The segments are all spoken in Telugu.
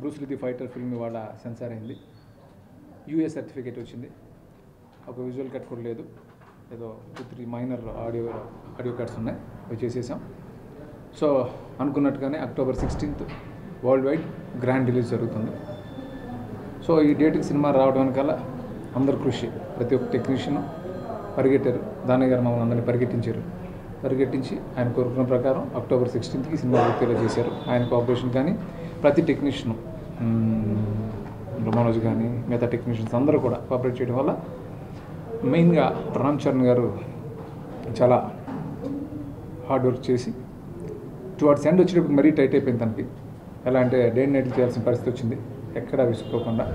బ్రూస్ లీ ఫైటర్ ఫిల్మ్ ఇవాళ సెన్సార్ అయింది. యూఏ సర్టిఫికేట్ వచ్చింది. ఒక విజువల్ కట్ కూడా లేదు, ఏదో 2-3 మైనర్ ఆడియో కట్స్ ఉన్నాయి, అవి చేసేసాం. సో అనుకున్నట్టుగానే October 16th world wide grand release జరుగుతుంది. సో ఈ డేట్కి సినిమా రావడం వెనకాల అందరు కృషి, ప్రతి ఒక్క టెక్నీషియన్ పరిగెట్టారు. దానయ్య గారు మమ్మల్ని అందరినీ పరిగెట్టించి ఆయన కోరుకున్న ప్రకారం October 16th సినిమా పూర్తిగా చేశారు. ఆయన కోఆపరేషన్ కానీ ప్రతి టెక్నీషియన్, మనోజ్ కానీ మిగతా టెక్నీషియన్స్ అందరూ కూడా కోఆపరేట్ చేయడం వల్ల మెయిన్గా రామ్ చరణ్ గారు చాలా హార్డ్ వర్క్ చేసి టువర్డ్స్ ఎండ్ వచ్చేటప్పుడు మరీ టైట్ అయిపోయింది తనకి. ఎలా అంటే డే అండ్ నైట్ చేయాల్సిన పరిస్థితి వచ్చింది. ఎక్కడా విసుకోకుండా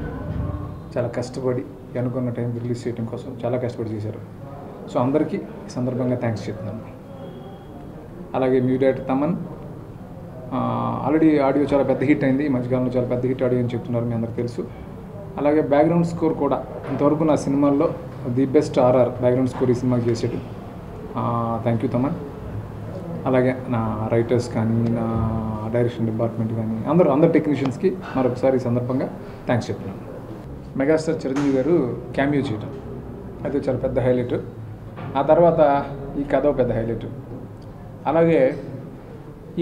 చాలా కష్టపడి అనుకున్న టైంకి రిలీజ్ చేయడం కోసం చాలా కష్టపడి చేశారు. సో అందరికీ ఈ సందర్భంగా థ్యాంక్స్ చెప్తున్నాను. అలాగే music director Thaman, already audio చాలా పెద్ద హిట్ అయింది, ఈ మధ్యకాలంలో చాలా పెద్ద హిట్ ఆడియో అని చెప్తున్నారు, మీ అందరికీ తెలుసు. అలాగే బ్యాక్గ్రౌండ్ స్కోర్ కూడా ఇంతవరకు నా సినిమాల్లో the best RR background score ఈ సినిమాకి చేసాడు. Thank you Thaman. అలాగే నా రైటర్స్ కానీ, నా డైరెక్షన్ డిపార్ట్మెంట్ కానీ అందరు టెక్నీషియన్స్కి మరొకసారి ఈ సందర్భంగా థ్యాంక్స్ చెప్తున్నాను. మెగాస్టార్ చిరంజీవి గారు క్యామియో చేయడం అది చాలా పెద్ద హైలైట్. ఆ తర్వాత ఈ కథ పెద్ద హైలైట్. అలాగే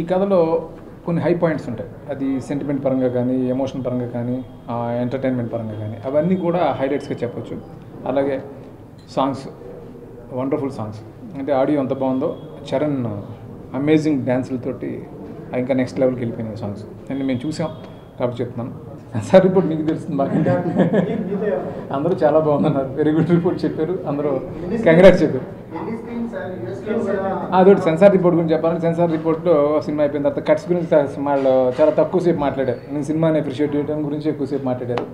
ఈ కథలో కొన్ని హై పాయింట్స్ ఉంటాయి, అది సెంటిమెంట్ పరంగా కానీ, ఎమోషన్ పరంగా కానీ, ఎంటర్టైన్మెంట్ పరంగా కానీ, అవన్నీ కూడా హైలైట్స్గా చెప్పొచ్చు. అలాగే సాంగ్స్, వండర్ఫుల్ సాంగ్స్, అంటే ఆడియో ఎంత బాగుందో, చరణ్ అమేజింగ్ డ్యాన్సులతోటి ఇంకా నెక్స్ట్ లెవెల్కి వెళ్ళిపోయినాయి సాంగ్స్. నేను మేము చూసాం కాబట్టి చెప్తున్నాను. సెన్సార్ రిపోర్ట్ మీకు తెలుస్తుంది బాగా, అందరూ చాలా బాగుందన్నారు, వెరీ గుడ్ రిపోర్ట్ చెప్పారు, అందరూ కంగ్రాట్స్ చెప్పారు. అదొకటి సెన్సార్ రిపోర్ట్ గురించి చెప్పాలంటే, సెన్సార్ రిపోర్ట్లో సినిమా అయిపోయిన తర్వాత కట్స్ గురించి వాళ్ళు చాలా తక్కువసేపు మాట్లాడారు. నేను సినిమాని అప్రిషియేట్ చేయడం గురించి ఎక్కువసేపు మాట్లాడారు.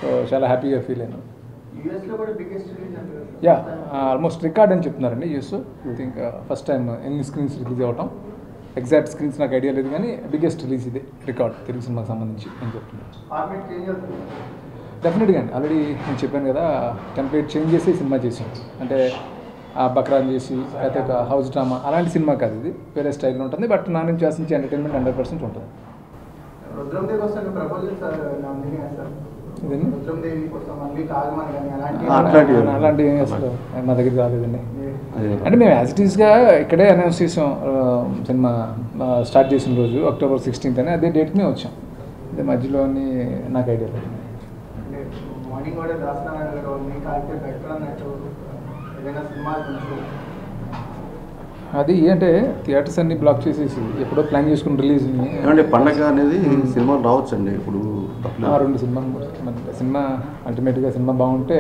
సో చాలా హ్యాపీగా ఫీల్ అయ్యాను. యా, ఆల్మోస్ట్ రికార్డ్ అని చెప్తున్నారండి US. I think first time ఎన్ని స్క్రీన్స్ రిలీజ్ అవ్వటం, ఎగ్జాక్ట్ స్క్రీన్స్ నాకు ఐడియా లేదు కానీ బిగ్గెస్ట్ రిలీజ్ ఇదే రికార్డ్ తెలుగు సినిమాకి సంబంధించి అని చెప్తున్నాను. డెఫినెట్గా అండి, ఆల్రెడీ నేను చెప్పాను కదా, టెంప్లెట్ చేంజ్ చేసి సినిమా చేసాం. అంటే బక్రాన్ చేసి అయితే ఒక హౌస్ డ్రామా అలాంటి సినిమా కాదు, ఇది వేరే స్టైల్లో ఉంటుంది. బట్ నా నుంచి చేసిన ఎంటర్టైన్మెంట్ 100% ఉంటుంది. అలాంటివి అసలు మా దగ్గర రాలేదండి. అంటే మేము యాజ్ ఇట్ ఈస్గా ఇక్కడే అనౌన్స్ చేసాం, సినిమా స్టార్ట్ చేసిన రోజు October 16th అని, అదే డేట్నే వచ్చాం. అదే మధ్యలోని నాకు ఐడియా లేదు. అది అంటే థియేటర్స్ అన్ని బ్లాక్ చేసేసి ఎప్పుడో ప్లాన్ చేసుకుని రిలీజ్ అంటే పండగ అనేది సినిమా రావచ్చండి. ఇప్పుడు 2 సినిమా అల్టిమేట్గా సినిమా బాగుంటే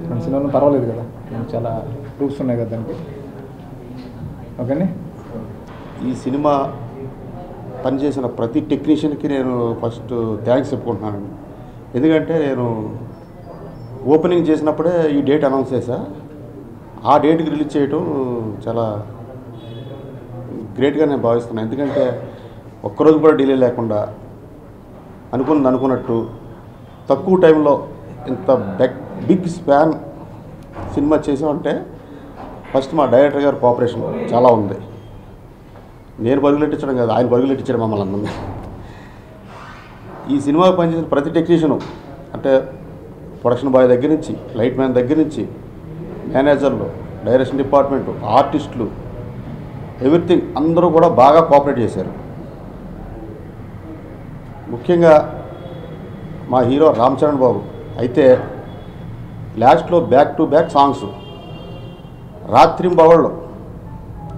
2 సినిమాలు పర్వాలేదు కదా, చాలా ప్రూఫ్స్ ఉన్నాయి కదా దానికి. ఓకేనే, ఈ సినిమా పనిచేసిన ప్రతి టెక్నీషియన్కి నేను ఫస్ట్ థ్యాంక్స్ చెప్పుకుంటున్నానండి. ఎందుకంటే నేను ఓపెనింగ్ చేసినప్పుడే ఈ డేట్ అనౌన్స్ చేశా. ఆ డేట్కి రిలీజ్ చేయటం చాలా గ్రేట్గా నేను భావిస్తున్నాను. ఎందుకంటే ఒక్కరోజు కూడా డిలే లేకుండా అనుకున్నట్టు తక్కువ టైంలో ఇంత బిగ్ స్పాన్ సినిమా చేసామంటే ఫస్ట్ మా డైరెక్టర్ గారు కోఆపరేషన్ చాలా ఉంది. నేను పరుగులెట్టించడం కాదు, ఆయన పరుగులెట్టించడం మమ్మల్ని అందరినీ. ఈ సినిమాకి పనిచేసిన ప్రతి టెక్నీషియను, అంటే ప్రొడక్షన్ బాయ్ దగ్గర నుంచి, లైట్ మ్యాన్ దగ్గర నుంచి, మేనేజర్లు, డైరెక్షన్ డిపార్ట్మెంటు, ఆర్టిస్టులు, ఎవ్రీథింగ్ అందరూ కూడా బాగా కోఆపరేట్ చేశారు. ముఖ్యంగా మా హీరో రామ్ చరణ్ బాబు అయితే లాస్ట్లో బ్యాక్ టు బ్యాక్ సాంగ్స్, రాత్రింబవళ్ళు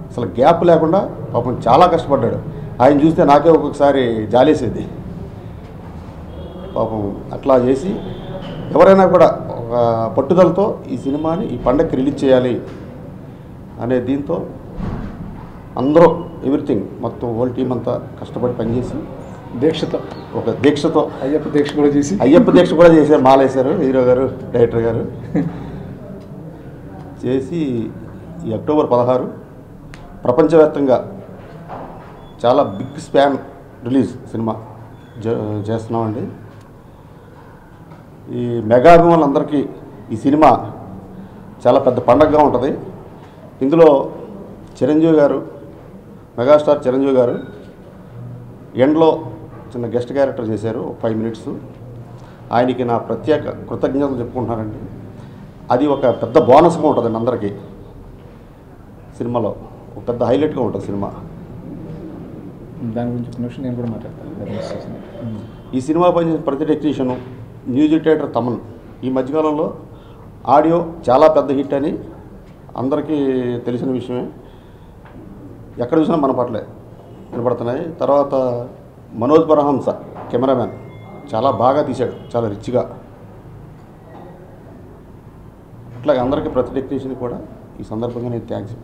అసలు గ్యాప్ లేకుండా పాపం చాలా కష్టపడ్డాడు. ఆయన చూస్తే నాకే ఒక్కొక్కసారి జాలేసేది. పాపం అట్లా చేసి ఎవరైనా కూడా ఒక పట్టుదలతో ఈ సినిమాని ఈ పండగకి రిలీజ్ చేయాలి అనే దీంతో అందరూ ఎవ్రీథింగ్ మొత్తం హోల్ టీం అంతా కష్టపడి పనిచేసి దీక్షతో అయ్యప్ప దీక్ష కూడా చేశారు. మాలేశారు హీరో గారు, డైరెక్టర్ గారు చేసి ఈ October 16 ప్రపంచవ్యాప్తంగా చాలా బిగ్ స్పాన్ రిలీజ్ సినిమా చేస్తున్నామండి. ఈ మెగా అభిమానులందరికీ ఈ సినిమా చాలా పెద్ద పండగగా ఉంటుంది. ఇందులో చిరంజీవి గారు, మెగాస్టార్ చిరంజీవి గారు ఎండ్లో చిన్న గెస్ట్ క్యారెక్టర్ చేశారు 5 minutes. ఆయనకి నా ప్రత్యేక కృతజ్ఞతలు చెప్పుకుంటున్నానండి. అది ఒక పెద్ద బోనస్గా ఉంటుందండి అందరికీ. సినిమాలో ఒక పెద్ద హైలైట్గా ఉంటుంది సినిమా. దాని గురించి ఒక నిమిషం నేను కూడా మాట్లాడతాను. ఈ సినిమా పనిచేసిన ప్రతి టెక్నీషియను, మ్యూజిక్ డైరెక్టర్ తమన్, ఈ మధ్యకాలంలో ఆడియో చాలా పెద్ద హిట్ అని అందరికీ తెలిసిన విషయమే. ఎక్కడ చూసినా మన పాటలే వినపడుతున్నాయి. తర్వాత మనోజ్ పరహంస కెమెరామ్యాన్ చాలా బాగా తీశాడు, చాలా రిచ్గా. అట్లాగే అందరికీ ప్రతి టెక్నీషియన్ కూడా ఈ సందర్భంగా నేను thanks.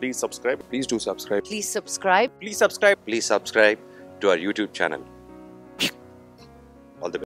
Please subscribe. Please do subscribe. Please subscribe. Please subscribe. Please subscribe to our YouTube channel. All the best.